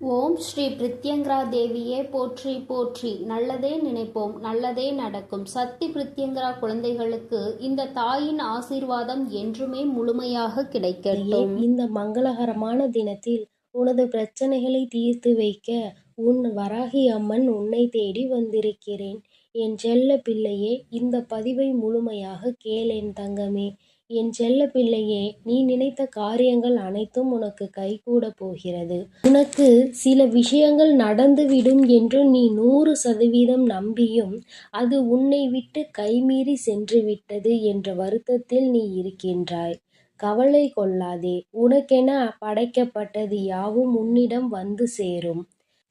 ஓம் ஸ்ரீ பிரித்யங்கரா தேவியே போற்றி போற்றி. நல்லதே நினைப்போம், நல்லதே நடக்கும். சக்தி பிரித்யங்கரா குழந்தைகளுக்கு இந்த தாயின் ஆசீர்வாதம் என்றுமே முழுமையாக கிடைக்கட்டும். இந்த மங்களகரமான தினத்தில் உனது பிரச்சனைகளை தீர்த்து வைக்க உன் வராகி அம்மன் உன்னை தேடி வந்திருக்கிறேன். என் செல்ல பிள்ளையே, இந்த பதிவை முழுமையாக கேள் என் தங்கமே. என் செல்ல பிள்ளையே, நீ நினைத்த காரியங்கள் அனைத்தும் உனக்கு கைகூட போகிறது. உனக்கு சில விஷயங்கள் நடந்துவிடும் என்று நீ 100% நம்பியும் அது உன்னை விட்டு கைமீறி சென்று விட்டது என்ற வருத்தத்தில் நீ இருக்கின்றாய். கவலை கொள்ளாதே. உனக்கென படைக்கப்பட்டது யாவும் உன்னிடம் வந்து சேரும்.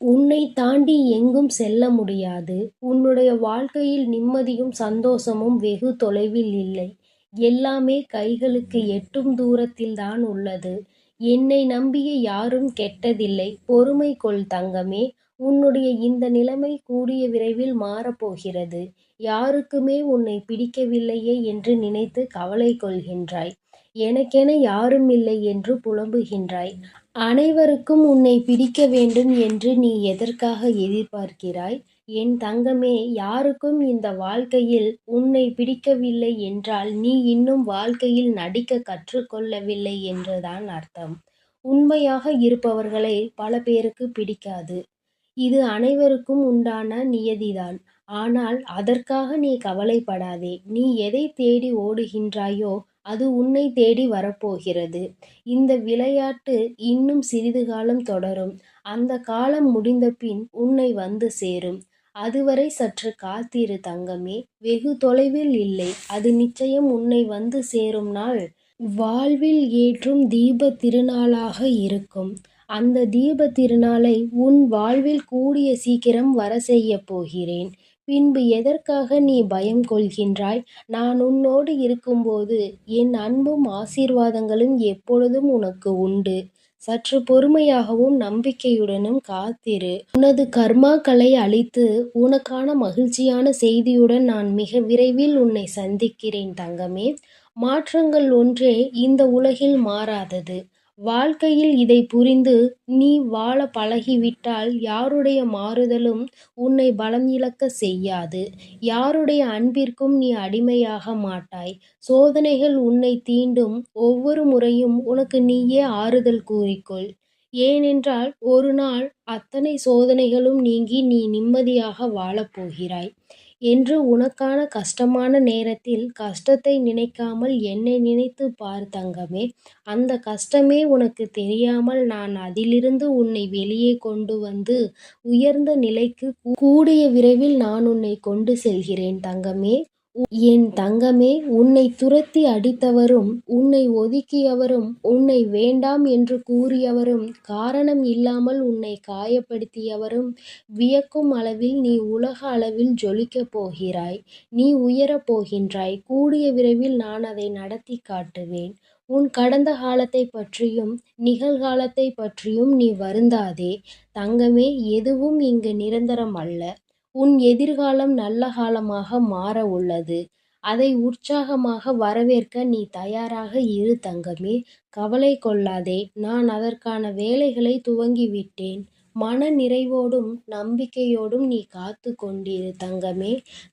உன்னை தாண்டி எங்கும் செல்ல முடியாது. உன்னுடைய வாழ்க்கையில் நிம்மதியும் சந்தோஷமும் வெகு தொலைவில் இல்லை. எல்லாமே கைகளுக்கு எட்டும் தூரத்தில்தான் உள்ளது. என்னை நம்பிய யாரும் கெட்டதில்லை. பொறுமை கொள் தங்கமே. உன்னுடைய இந்த நிலைமை கூடிய விரைவில் மாறப்போகிறது. யாருக்குமே உன்னை பிடிக்கவில்லையே என்று நினைத்து கவலை கொள்கின்றாய். எனக்கென யாரும் இல்லை என்று புலம்புகின்றாய். அனைவருக்கும் உன்னை பிடிக்க வேண்டும் என்று நீ எதற்காக எதிர்பார்க்கிறாய்? என் தங்கமே, யாருக்கும் இந்த வாழ்க்கையில் உன்னை பிடிக்கவில்லை என்றால் நீ இன்னும் வாழ்க்கையில் நடிக்க கற்றுக்கொள்ளவில்லை என்றுதான் அர்த்தம். உண்மையாக இருப்பவர்களை பல பேருக்கு பிடிக்காது. இது அனைவருக்கும் உண்டான நியதிதான். ஆனால் அதற்காக நீ கவலைப்படாதே. நீ எதை தேடி ஓடுகின்றாயோ அது உன்னை தேடி வரப்போகிறது. இந்த விளையாட்டு இன்னும் சிறிது காலம் தொடரும். அந்த காலம் முடிந்தபின் உன்னை வந்து சேரும். அதுவரை சற்று காத்திரு தங்கமே. வெகு தொலைவில் இல்லை. அது நிச்சயம் உன்னை வந்து சேரும் நாள் வாழ்வில் ஏற்றும் தீப திருநாளாக இருக்கும். அந்த தீப திருநாளை உன் வாழ்வில் கூடிய சீக்கிரம் வர செய்யப் போகிறேன். பின்பு எதற்காக நீ பயம் கொள்கின்றாய்? நான் உன்னோடு இருக்கும்போது என் அன்பும் ஆசீர்வாதங்களும் எப்பொழுதும் உனக்கு உண்டு. சற்று பொறுமையாகவும் நம்பிக்கையுடனும் காத்திரு. உனது கர்மாக்களை அழித்து உனக்கான மகிழ்ச்சியான செய்தியுடன் நான் மிக விரைவில் உன்னை சந்திக்கிறேன் தங்கமே. மாற்றங்கள் ஒன்றே இந்த உலகில் மாறாதது. வாழ்க்கையில் இதை புரிந்து நீ வாழ பழகிவிட்டால் யாருடைய மாறுதலும் உன்னை பலம் இழக்க செய்யாது. யாருடைய அன்பிற்கும் நீ அடிமையாக மாட்டாய். சோதனைகள் உன்னை தீண்டும் ஒவ்வொரு முறையும் உனக்கு நீயே ஆறுதல் கூறிக்கொள். ஏனென்றால் ஒரு நாள் அத்தனை சோதனைகளும் நீங்கி நீ நிம்மதியாக வாழப்போகிறாய் என்று உனக்கான கஷ்டமான நேரத்தில் கஷ்டத்தை நினைக்காமல் என்னை நினைத்து பார் தங்கமே. அந்த கஷ்டமே உனக்கு தெரியாமல் நான் அதிலிருந்து உன்னை வெளியே கொண்டு வந்து உயர்ந்த நிலைக்கு கூடிய விரைவில் நான் உன்னை கொண்டு செல்கிறேன் தங்கமே. என் தங்கமே, உன்னை துரத்தி அடித்தவரும் உன்னை ஒதுக்கியவரும் உன்னை வேண்டாம் என்று கூறியவரும் காரணம் இல்லாமல் உன்னை காயப்படுத்தியவரும் வியக்கும் அளவில் நீ உலக அளவில் ஜொலிக்கப் போகிறாய். நீ உயரப் போகின்றாய். கூடிய விரைவில் நான் அதை நடத்தி காட்டுவேன். உன் கடந்த காலத்தை பற்றியும் நிகழ்காலத்தை பற்றியும் நீ வருந்தாதே தங்கமே. எதுவும் இங்கு நிரந்தரம் அல்ல. உன் எதிர்காலம் நல்ல காலமாக மாற உள்ளது. அதை உற்சாகமாக வரவேற்க நீ தயாராக இரு தங்கமே. கவலை கொள்ளாதே. நான் அதற்கான வேலைகளை துவங்கிவிட்டேன். மன நிறைவோடும் நம்பிக்கையோடும் நீ காத்து கொண்டிரு தங்கமே.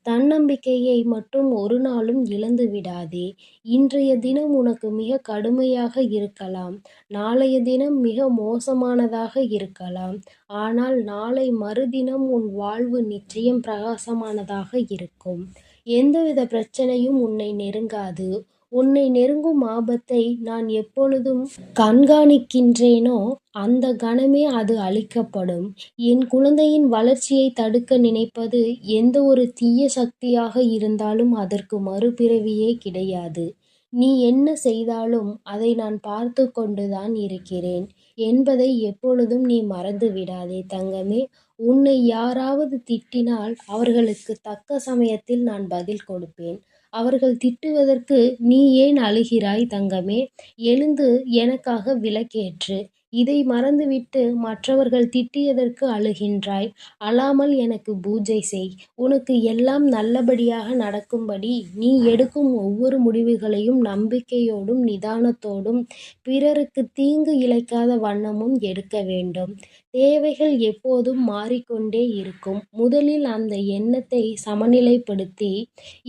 தன்னம்பிக்கையை மட்டும் ஒரு நாளும் இழந்து விடாதே. இன்றைய தினம் உனக்கு மிக கடுமையாக இருக்கலாம். நாளைய தினம் மிக மோசமானதாக இருக்கலாம். ஆனால் நாளை மறுதினம் உன் வாழ்வு நிச்சயம் பிரகாசமானதாக இருக்கும். எந்தவித பிரச்சனையும் உன்னை நெருங்காது. உன்னை நெருங்கும் ஆபத்தை நான் எப்பொழுதும் கண்காணிக்கின்றேனோ அந்த கணமே அது அழிக்கப்படும். என் குழந்தையின் வளர்ச்சியை தடுக்க நினைப்பது எந்த ஒரு தீய சக்தியாக இருந்தாலும் அதற்கு மறுபிறவியே கிடையாது. நீ என்ன செய்தாலும் அதை நான் பார்த்து கொண்டுதான் இருக்கிறேன் என்பதை எப்பொழுதும் நீ மறந்து விடாதே தங்கமே. உன்னை யாராவது திட்டினால் அவர்களுக்கு தக்க சமயத்தில் நான் பதில் கொடுப்பேன். அவர்கள் திட்டுவதற்கு நீ ஏன் அழுகிறாய் தங்கமே? எழுந்து எனக்காக விளக்கேற்று. இதை மறந்துவிட்டு மற்றவர்கள் திட்டியதற்கு அழுகின்றாய். அழாமல் எனக்கு பூஜை செய். உனக்கு எல்லாம் நல்லபடியாக நடக்கும்படி நீ எடுக்கும் ஒவ்வொரு முடிவுகளையும் நம்பிக்கையோடும் நிதானத்தோடும் பிறருக்கு தீங்கு இழைக்காத வண்ணமும் எடுக்க வேண்டும். தேவைகள் எப்போதும் மாறிக்கொண்டே இருக்கும். முதலில் அந்த எண்ணத்தை சமநிலைப்படுத்தி,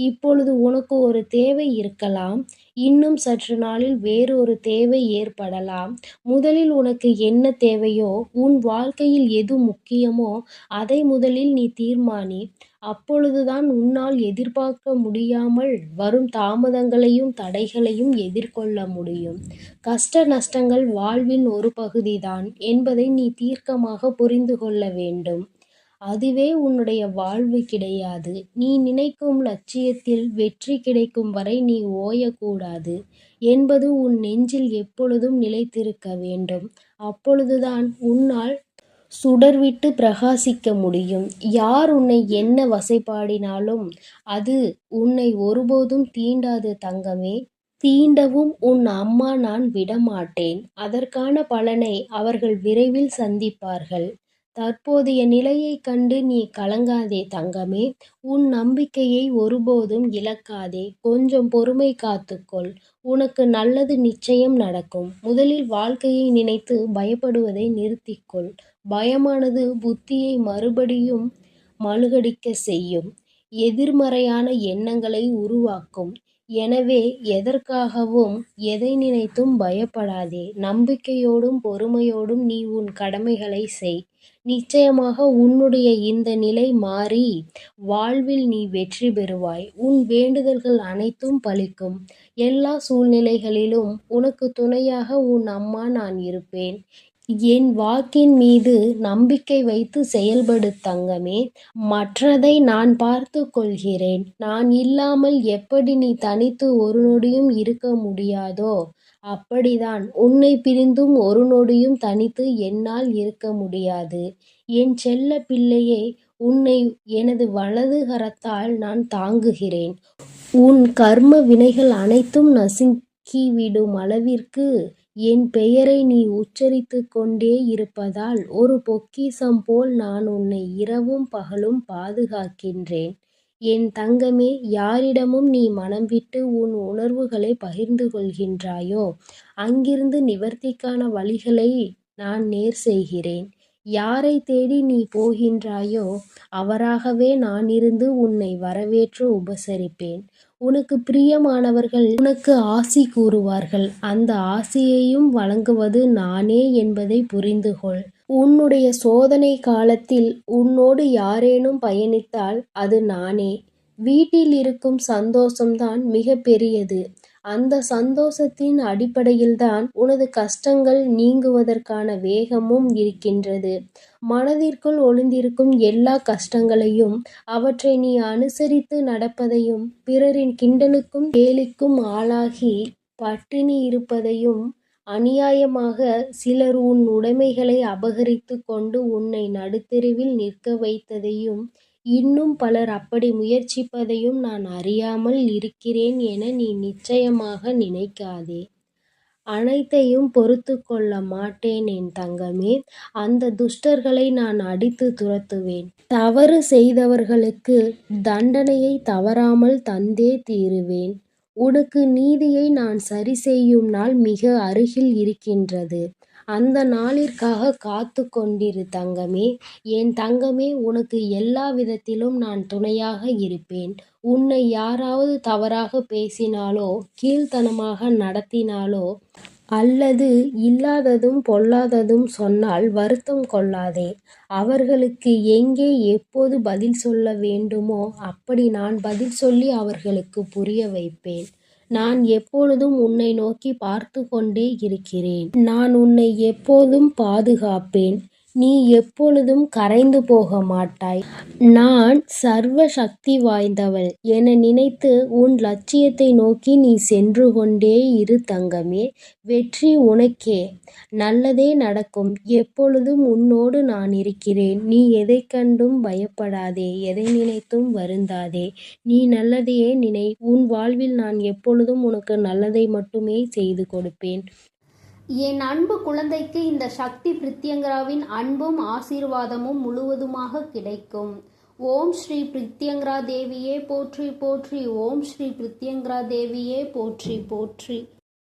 இப்பொழுது உனக்கு ஒரு தேவை இருக்கலாம், இன்னும் சற்று நாளில் வேறொரு தேவை ஏற்படலாம். முதலில் உனக்கு என்ன தேவையோ, உன் வாழ்க்கையில் எது முக்கியமோ அதை முதலில் நீ தீர்மானி. அப்பொழுதுதான் உன்னால் எதிர்பார்க்க முடியாமல் வரும் தாமதங்களையும் தடைகளையும் எதிர்கொள்ள முடியும். கஷ்ட நஷ்டங்கள் வாழ்வின் ஒரு பகுதிதான் என்பதை நீ தீர்க்கமாக புரிந்து கொள்ள வேண்டும். அதுவே உன்னுடைய வாழ்வு கிடையாது. நீ நினைக்கும் லட்சியத்தில் வெற்றி கிடைக்கும் வரை நீ ஓயக்கூடாது என்பது உன் நெஞ்சில் எப்பொழுதும் நிலைத்திருக்க வேண்டும். அப்பொழுதுதான் உன்னால் சுடர்விட்டு பிரகாசிக்க முடியும். யார் உன்னை என்ன வசைபாடினாலும் அது உன்னை ஒருபோதும் தீண்டாது தங்கமே. தீண்டவும் உன் அம்மா நான் விடமாட்டேன். அதற்கான பலனை அவர்கள் விரைவில் சந்திப்பார்கள். தற்போதைய நிலையைக் கண்டு நீ கலங்காதே தங்கமே. உன் நம்பிக்கையை ஒருபோதும் இழக்காதே. கொஞ்சம் பொறுமை காத்துக்கொள். உனக்கு நல்லது நிச்சயம் நடக்கும். முதலில் வாழ்க்கையை நினைத்து பயப்படுவதை நிறுத்திக்கொள். பயமானது புத்தியை மறுபடியும் மழுங்கடிக்க செய்யும். எதிர்மறையான எண்ணங்களை உருவாக்கும். எனவே எதற்காகவும் எதை நினைத்தும் பயப்படாதே. நம்பிக்கையோடும் பொறுமையோடும் நீ உன் கடமைகளை செய். நிச்சயமாக உன்னுடைய இந்த நிலை மாறி வாழ்வில் நீ வெற்றி பெறுவாய். உன் வேண்டுதல்கள் அனைத்தும் பலிக்கும். எல்லா சூழ்நிலைகளிலும் உனக்கு துணையாக உன் அம்மா நான் இருப்பேன். என் வாக்கின் மீது நம்பிக்கை வைத்து செயல்படு தங்கமே. மற்றதை நான் பார்த்து கொள்கிறேன். நான் இல்லாமல் எப்படி நீ தனித்து ஒரு நொடியும் இருக்க முடியாதோ அப்படிதான் உன்னை பிரிந்தும் ஒரு நொடியும் தனித்து என்னால் இருக்க முடியாது. என் செல்ல பிள்ளையே, உன்னை எனது வலது கரத்தால் நான் தாங்குகிறேன். உன் கர்ம வினைகள் அனைத்தும் நசுக்கிவிடும் அளவிற்கு என் பெயரை நீ உச்சரித்துக் கொண்டே இருப்பதால் ஒரு பொக்கிஷம் போல் நான் உன்னை இரவும் பகலும் பாதுகாக்கின்றேன். என் தங்கமே, யாரிடமும் நீ மனம் விட்டு உன் உணர்வுகளை பகிர்ந்து கொள்கின்றாயோ அங்கிருந்து நிவர்த்திக்கான வழிகளை நான் நேர் செய்கிறேன். யாரை தேடி நீ போகின்றாயோ அவராகவே நான் இருந்து உன்னை வரவேற்று உபசரிப்பேன். உனக்கு பிரியமானவர்கள் உனக்கு ஆசி கூறுவார்கள். அந்த ஆசியையும் வழங்குவது நானே என்பதை புரிந்து கொள். உன்னுடைய சோதனை காலத்தில் உன்னோடு யாரேனும் பயணித்தால் அது நானே. வீட்டில் இருக்கும் சந்தோஷம்தான் மிக பெரியது. அந்த சந்தோஷத்தின் அடிப்படையில்தான் உனது கஷ்டங்கள் நீங்குவதற்கான வேகமும் இருக்கின்றது. மனதிற்குள் ஒளிந்திருக்கும் எல்லா கஷ்டங்களையும் அவற்றை நீ அனுசரித்து நடப்பதையும் பிறரின் கிண்டலுக்கும் கேலிக்கும் ஆளாகி பட்டினி இருப்பதையும் அநியாயமாக சிலர் உன் உடைமைகளை அபகரித்து கொண்டு உன்னை நடுத்தெருவில் நிற்க வைத்ததையும் இன்னும் பலர் அப்படி முயற்சிப்பதையும் நான் அறியாமல் இருக்கிறேன் என நீ நிச்சயமாக நினைக்காதே. அனைத்தையும் பொறுத்து கொள்ள மாட்டேன் என் தங்கமே. அந்த துஷ்டர்களை நான் அடித்து துரத்துவேன். தவறு செய்தவர்களுக்கு தண்டனையை தவறாமல் தந்தே தீருவேன். உனக்கு நீதியை நான் சரி செய்யும் நாள் மிக அருகில் இருக்கின்றது. அந்த நாளிற்காக காத்து கொண்டிரு தங்கமே. என் தங்கமே, உனக்கு எல்லா விதத்திலும் நான் துணையாக இருப்பேன். உன்னை யாராவது தவறாக பேசினாலோ கீழ்த்தனமாக நடத்தினாலோ அல்லது இல்லாததும் பொல்லாததும் சொன்னால் வருத்தம் கொள்ளாதே. அவர்களுக்கு எங்கே எப்போது பதில் சொல்ல வேண்டுமோ அப்படி நான் பதில் சொல்லி அவர்களுக்கு புரிய வைப்பேன். நான் எப்பொழுதும் உன்னை நோக்கி பார்த்து கொண்டே இருக்கிறேன். நான் உன்னை எப்போதும் பாதுகாப்பேன். நீ எப்பொழுதும் கரைந்து போக மாட்டாய். நான் சர்வ சக்தி வாய்ந்தவள் என நினைத்து உன் லட்சியத்தை நோக்கி நீ சென்று கொண்டே இரு தங்கமே. வெற்றி உனக்கே. நல்லதே நடக்கும். எப்பொழுதும் உன்னோடு நான் இருக்கிறேன். நீ எதைக் கண்டும் பயப்படாதே. எதை நினைத்தும் வருந்தாதே. நீ நல்லதையே நினை. உன் வாழ்வில் நான் எப்பொழுதும் உனக்கு நல்லதை மட்டுமே செய்து கொடுப்பேன். என் அன்பு குழந்தைக்கு இந்த சக்தி பிரித்யங்கராவின் அன்பும் ஆசீர்வாதமும் முழுவதுமாக கிடைக்கும். ஓம் ஸ்ரீ பிரித்யங்கரா தேவியே போற்றி போற்றி. ஓம் ஸ்ரீ பிரித்யங்கரா தேவியே போற்றி போற்றி.